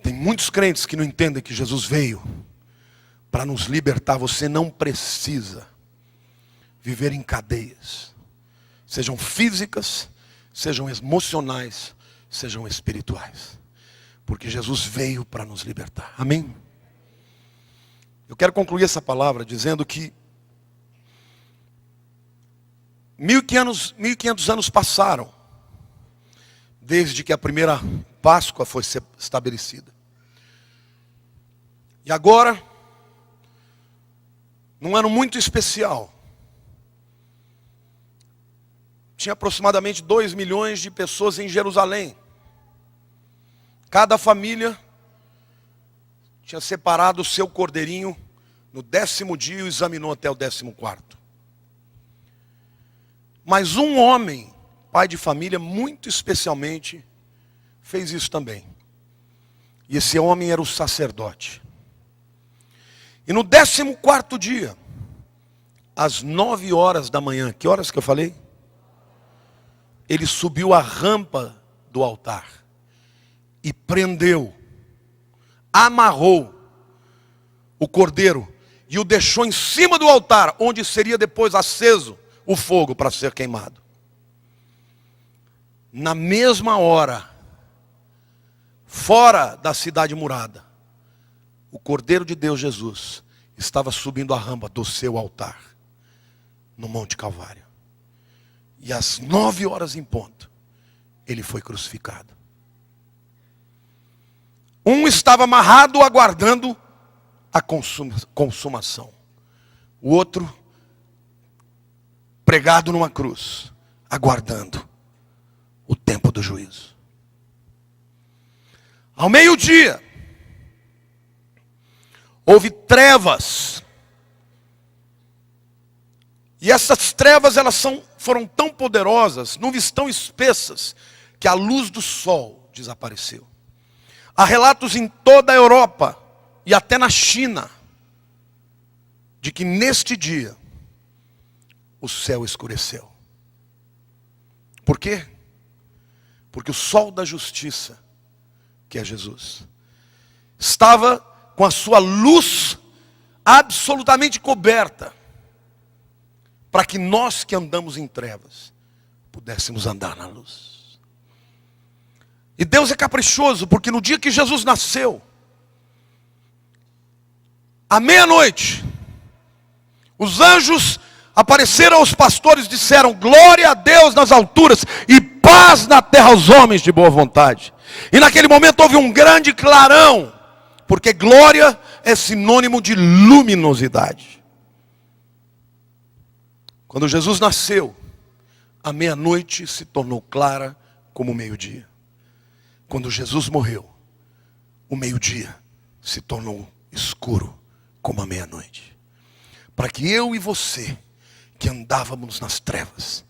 Tem muitos crentes que não entendem que Jesus veio para nos libertar. Você não precisa viver em cadeias. Sejam físicas, sejam emocionais, sejam espirituais. Porque Jesus veio para nos libertar. Amém? Eu quero concluir essa palavra dizendo que 1.500 anos passaram desde que a primeira Páscoa foi estabelecida. E agora, num ano muito especial, tinha aproximadamente 2 milhões de pessoas em Jerusalém. Cada família tinha separado o seu cordeirinho no 10º dia e o examinou até o 14º. Mas um homem, pai de família, muito especialmente, fez isso também. E esse homem era o sacerdote. E no 14º dia, às 9 horas da manhã, que horas que eu falei? Ele subiu a rampa do altar e prendeu, amarrou o cordeiro e o deixou em cima do altar, onde seria depois aceso o fogo para ser queimado. Na mesma hora, fora da cidade murada, o Cordeiro de Deus Jesus estava subindo a rampa do seu altar, no Monte Calvário. E às 9 horas em ponto, ele foi crucificado. Um estava amarrado aguardando a consumação. O outro pregado numa cruz, aguardando o tempo do juízo. Ao meio-dia, houve trevas. E essas trevas foram tão poderosas, nuvens tão espessas, que a luz do sol desapareceu. Há relatos em toda a Europa e até na China, de que neste dia, o céu escureceu. Por quê? Porque o sol da justiça que é Jesus. Estava com a sua luz absolutamente coberta, para que nós que andamos em trevas pudéssemos andar na luz. E Deus é caprichoso, porque no dia que Jesus nasceu, à meia-noite, os anjos apareceram aos pastores e disseram: glória a Deus nas alturas e paz na terra aos homens de boa vontade. E naquele momento houve um grande clarão, porque glória é sinônimo de luminosidade. Quando Jesus nasceu, a meia-noite se tornou clara como o meio-dia. Quando Jesus morreu, o meio-dia se tornou escuro como a meia-noite. Para que eu e você, que andávamos nas trevas,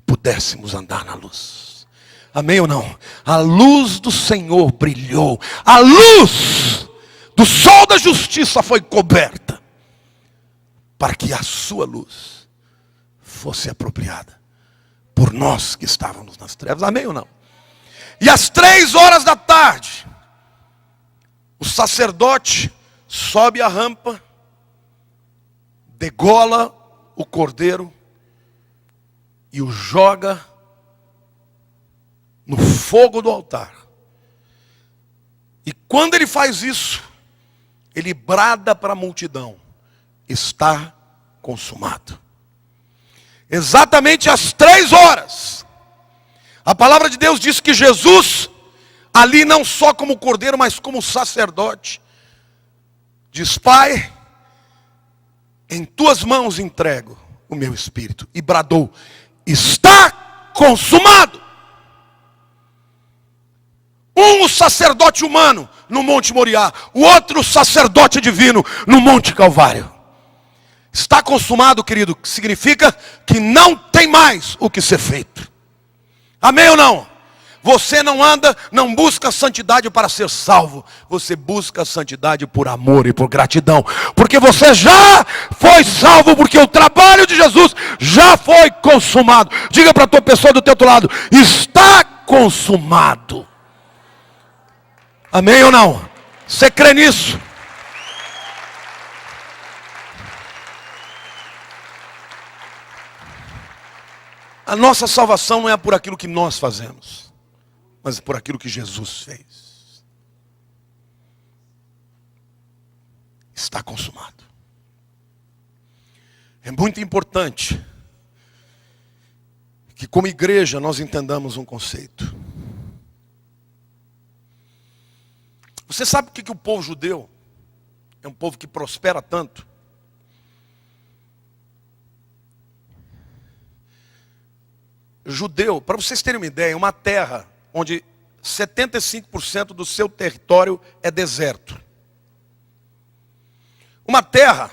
pudéssemos andar na luz. Amém ou não? A luz do Senhor brilhou. A luz do sol da justiça foi coberta, para que a sua luz fosse apropriada por nós que estávamos nas trevas. Amém ou não? E às 3 horas da tarde, o sacerdote sobe a rampa, degola o cordeiro e o joga no fogo do altar. E quando ele faz isso, ele brada para a multidão: está consumado. Exatamente às 3 horas, a palavra de Deus diz que Jesus, ali não só como cordeiro, mas como sacerdote, diz: Pai, em tuas mãos entrego o meu espírito. E bradou: está consumado. Um, o sacerdote humano no Monte Moriá, o outro, o sacerdote divino no Monte Calvário. Está consumado, querido, significa que não tem mais o que ser feito. Amém ou não? Você não anda, não busca santidade para ser salvo. Você busca santidade por amor e por gratidão. Porque você já foi salvo, porque o trabalho de Jesus já foi consumado. Diga para a tua pessoa do teu outro lado: está consumado. Amém ou não? Você crê nisso? A nossa salvação não é por aquilo que nós fazemos, mas por aquilo que Jesus fez. Está consumado. É muito importante que, como igreja, nós entendamos um conceito. Você sabe por que o povo judeu é um povo que prospera tanto? Judeu, para vocês terem uma ideia, é uma terra onde 75% do seu território é deserto. Uma terra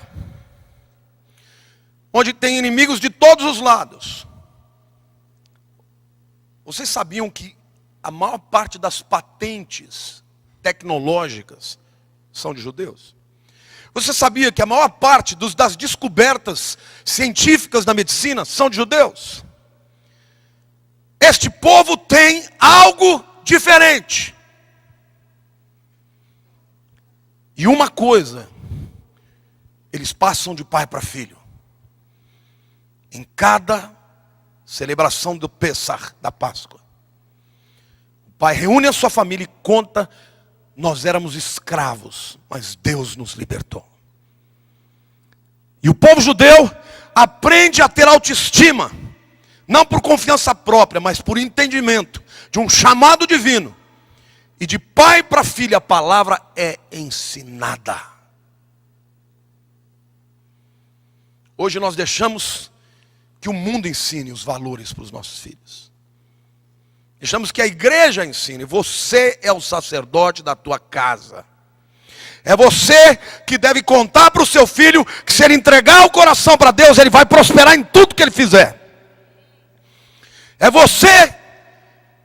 onde tem inimigos de todos os lados. Vocês sabiam que a maior parte das patentes tecnológicas são de judeus? Você sabia que a maior parte das descobertas científicas da medicina são de judeus? Este povo tem algo diferente. E uma coisa, eles passam de pai para filho. Em cada celebração do Pessah, da Páscoa, o pai reúne a sua família e conta: nós éramos escravos, mas Deus nos libertou. E o povo judeu aprende a ter autoestima, não por confiança própria, mas por entendimento de um chamado divino. E de pai para filho a palavra é ensinada. Hoje nós deixamos que o mundo ensine os valores para os nossos filhos. Deixamos que a igreja ensine. Você é o sacerdote da tua casa. É você que deve contar para o seu filho que, se ele entregar o coração para Deus, ele vai prosperar em tudo que ele fizer. É você,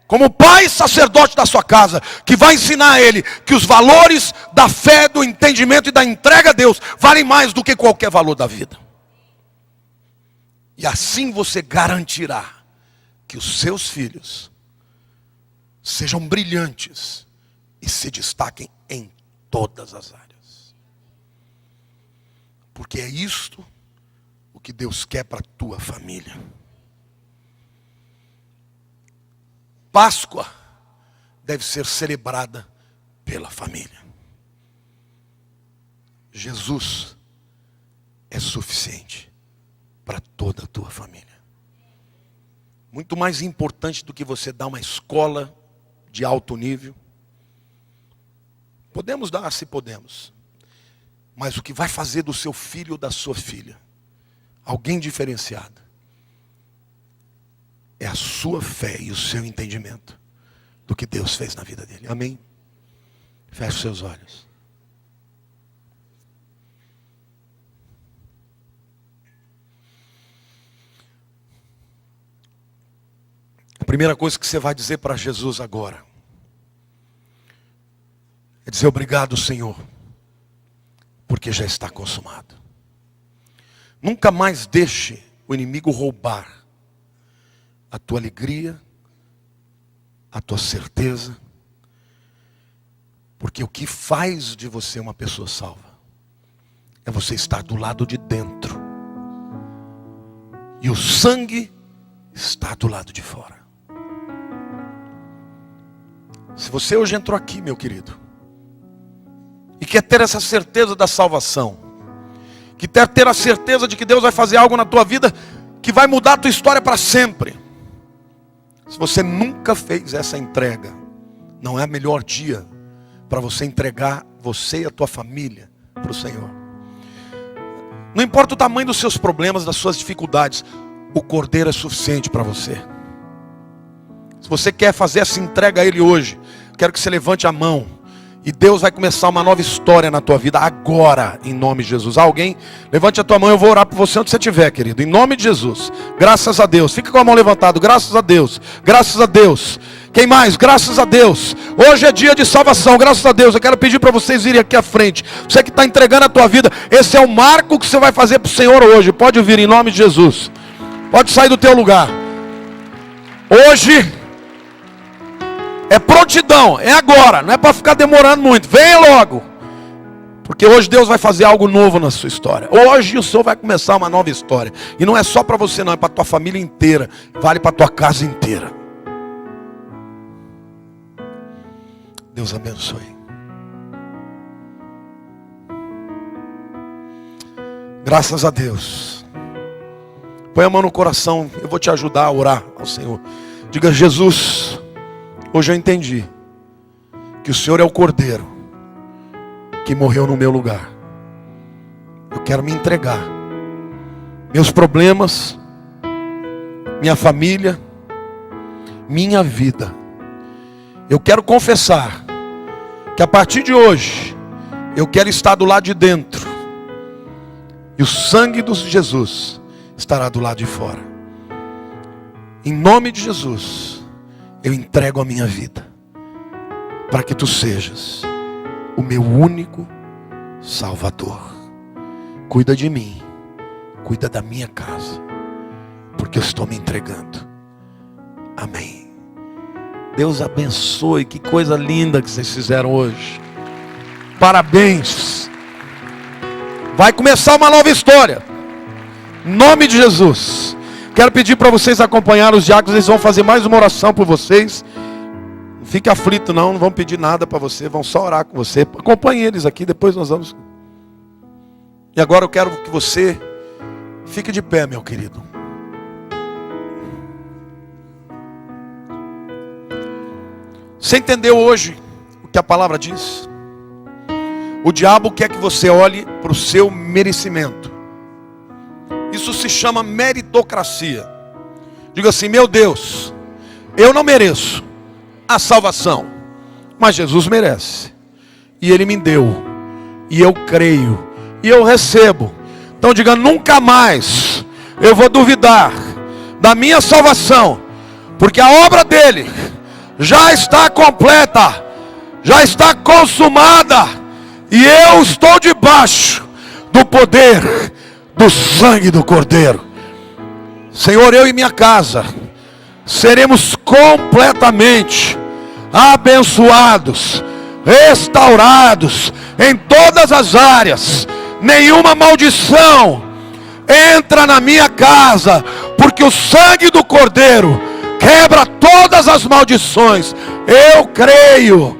como pai e sacerdote da sua casa, que vai ensinar a ele que os valores da fé, do entendimento e da entrega a Deus valem mais do que qualquer valor da vida. E assim você garantirá que os seus filhos sejam brilhantes e se destaquem em todas as áreas. Porque é isto o que Deus quer para a tua família. Páscoa deve ser celebrada pela família. Jesus é suficiente para toda a tua família. Muito mais importante do que você dar uma escola de alto nível. Podemos dar, se podemos. Mas o que vai fazer do seu filho ou da sua filha alguém diferenciado é a sua fé e o seu entendimento do que Deus fez na vida dele. Amém? Feche seus olhos. A primeira coisa que você vai dizer para Jesus agora é dizer: obrigado, Senhor, porque já está consumado. Nunca mais deixe o inimigo roubar a tua alegria, a tua certeza, porque o que faz de você uma pessoa salva é você estar do lado de dentro, e o sangue está do lado de fora. Se você hoje entrou aqui, meu querido, e quer ter essa certeza da salvação, que quer ter a certeza de que Deus vai fazer algo na tua vida que vai mudar a tua história para sempre. Se você nunca fez essa entrega, não é o melhor dia para você entregar você e a tua família para o Senhor. Não importa o tamanho dos seus problemas, das suas dificuldades, o Cordeiro é suficiente para você. Se você quer fazer essa entrega a Ele hoje, quero que você levante a mão. E Deus vai começar uma nova história na tua vida agora, em nome de Jesus. Alguém, levante a tua mão, eu vou orar por você onde você estiver, querido. Em nome de Jesus. Graças a Deus. Fica com a mão levantada. Graças a Deus. Graças a Deus. Quem mais? Graças a Deus. Hoje é dia de salvação. Graças a Deus. Eu quero pedir para vocês irem aqui à frente. Você que está entregando a tua vida, esse é o marco que você vai fazer para o Senhor hoje. Pode vir em nome de Jesus. Pode sair do teu lugar. Hoje é prontidão, é agora, não é para ficar demorando muito. Venha logo, porque hoje Deus vai fazer algo novo na sua história. Hoje o Senhor vai começar uma nova história. E não é só para você não, é para tua família inteira. Vale para tua casa inteira. Deus abençoe. Graças a Deus. Põe a mão no coração, eu vou te ajudar a orar ao Senhor. Diga: Jesus, hoje eu entendi que o Senhor é o Cordeiro que morreu no meu lugar. Eu quero me entregar. Meus problemas, minha família, minha vida. Eu quero confessar que a partir de hoje eu quero estar do lado de dentro. E o sangue de Jesus estará do lado de fora. Em nome de Jesus, eu entrego a minha vida para que tu sejas o meu único Salvador. Cuida de mim, cuida da minha casa, porque eu estou me entregando. Amém. Deus abençoe, que coisa linda que vocês fizeram hoje. Parabéns. Vai começar uma nova história. Em nome de Jesus. Quero pedir para vocês acompanhar os diáconos. Eles vão fazer mais uma oração por vocês. Não fique aflito não vão pedir nada para você. Vão só orar com você. Acompanhe eles aqui, depois nós vamos. E agora eu quero que você fique de pé, meu querido. Você entendeu hoje o que a palavra diz? O diabo quer que você olhe para o seu merecimento. Isso se chama meritocracia. Diga assim: meu Deus, eu não mereço a salvação, mas Jesus merece. E Ele me deu. E eu creio. E eu recebo. Então diga: nunca mais eu vou duvidar da minha salvação, porque a obra dele já está completa, já está consumada, e eu estou debaixo do poder do sangue do Cordeiro. Senhor, eu e minha casa seremos completamente abençoados restaurados em todas as áreas. Nenhuma maldição entra na minha casa, porque o sangue do Cordeiro quebra todas as maldições. Eu creio,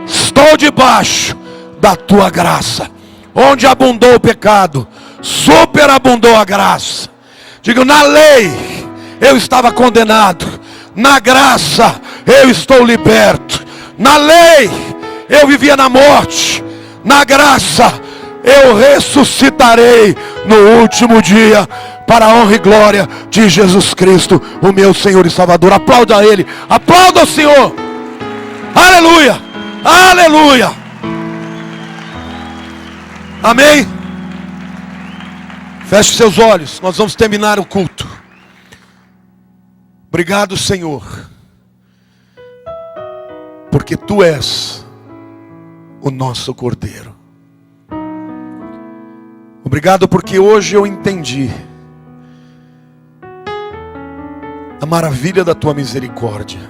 estou debaixo da tua graça. Onde abundou o pecado, superabundou a graça. Digo, na lei eu estava condenado, na graça eu estou liberto. Na lei eu vivia na morte, na graça eu ressuscitarei no último dia, para a honra e glória de Jesus Cristo, o meu Senhor e Salvador. Aplauda a Ele, aplauda o Senhor. Aleluia, aleluia. Amém? Feche seus olhos, nós vamos terminar o culto. Obrigado, Senhor, porque Tu és o nosso Cordeiro. Obrigado porque hoje eu entendi a maravilha da Tua misericórdia.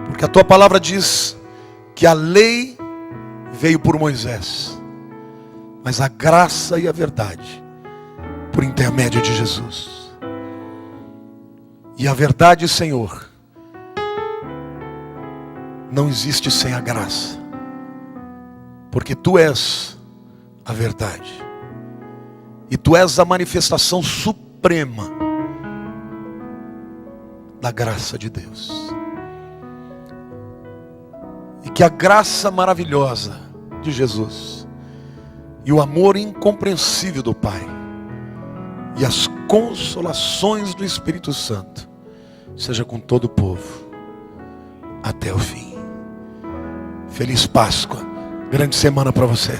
Porque a Tua palavra diz que a lei veio por Moisés, mas a graça e a verdade por intermédio de Jesus. E a verdade, Senhor, não existe sem a graça, porque Tu és a verdade, e Tu és a manifestação suprema da graça de Deus. E que a graça maravilhosa de Jesus, e o amor incompreensível do Pai, e as consolações do Espírito Santo, seja com todo o povo, até o fim. Feliz Páscoa, grande semana para você.